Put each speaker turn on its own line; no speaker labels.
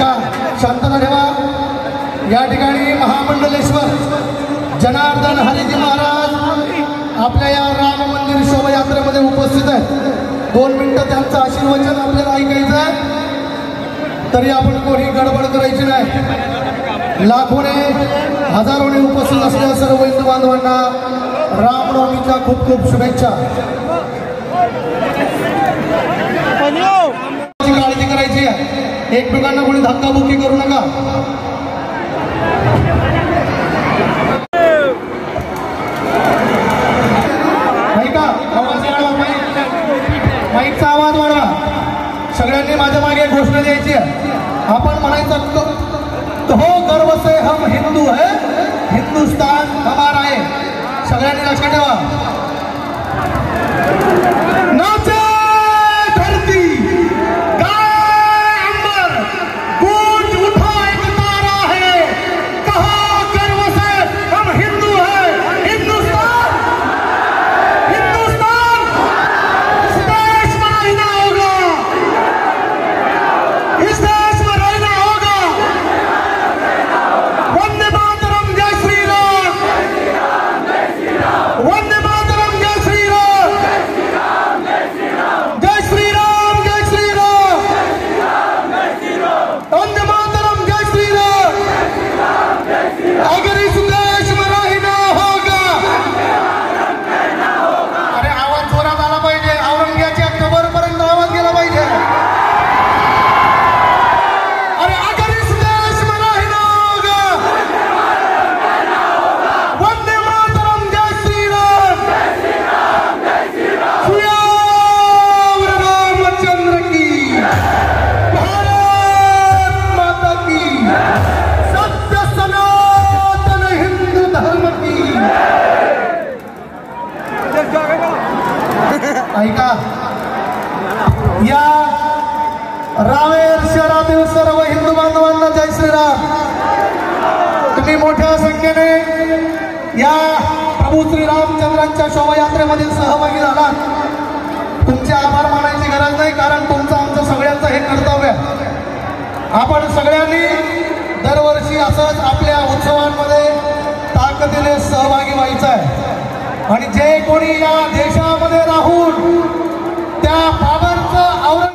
ऐका, शांतता ठेवा। या ठिकाणी महामंडलेश्वर जनार्दन हरीजी महाराज आपल्या या राम मंदिर शोभायात्रेमध्ये उपस्थित आहेत। 2 मिनिटं त्यांचं आशीर्वचन आपल्याला ऐकायचं आहे, तरी आपण कोणी गडबड करायची नाही। लाखोने हजारोने उपस्थित असलेल्या सर्व हिंदू बांधवांना रामनवमीच्या खूप खूप शुभेच्छा। काळजी करायची आहे, एकमेकांना कोणी धक्काबुक्की करू नका। ऐका, आवाज वाढवा, माईकचा आवाज वाढवा। सगळ्यांनी माझ्या मागे घोषणा द्यायची आहे। आपण म्हणायचं तो हो गर्व से हम हिंदू है, हिंदुस्तान हमारा है। सगळ्यांनी लक्षात ठेवा। नाचे धरती, गाए अंबर, गूंज उठा एक तारा है, कहा गर्व से हम हिंदू है, हिंदुस्तान, हिंदुस्तान। इस देश में रहना होगा, इस देश में रहना होगा। वंदे मातरम, जय श्री राम, वंदे मातरम, जय श्री राम, जय श्री राम, जय श्री राम, वंदे मातरम, जय श्री राम। अगर इस देश में रहना होगा, अरे आवाज जोरात आला पाहिजे, औरंगाबादच्या कबरपर्यंत आवाज गेला पाहिजे। अरे अगर इस देश में रहना होगा, वंदे मातरम, जय श्री राम, श्रीराम रामचंद्र की, भारत माता की, सत्य सनातन हिंदू धर्म की। ऐका, या रावेर शहरातील सर्व हिंदू बांधवांना जय श्रीराम। तुम्ही मोठ्या संख्येने या प्रभू श्री रामचंद्रांच्या शोभायात्रेमध्ये सहभागी झालात। तुमचे आभार मानायची गरज नाही, कारण तुमचं आमचं सगळ्यांचं हे कर्तव्य आहे। आपण सगळ्यांनी दरवर्षी असंच आपल्या उत्सवांमध्ये ताकदीने सहभागी व्हायचं आहे। आणि जे कोणी या देशामध्ये राहून त्या बाबांचं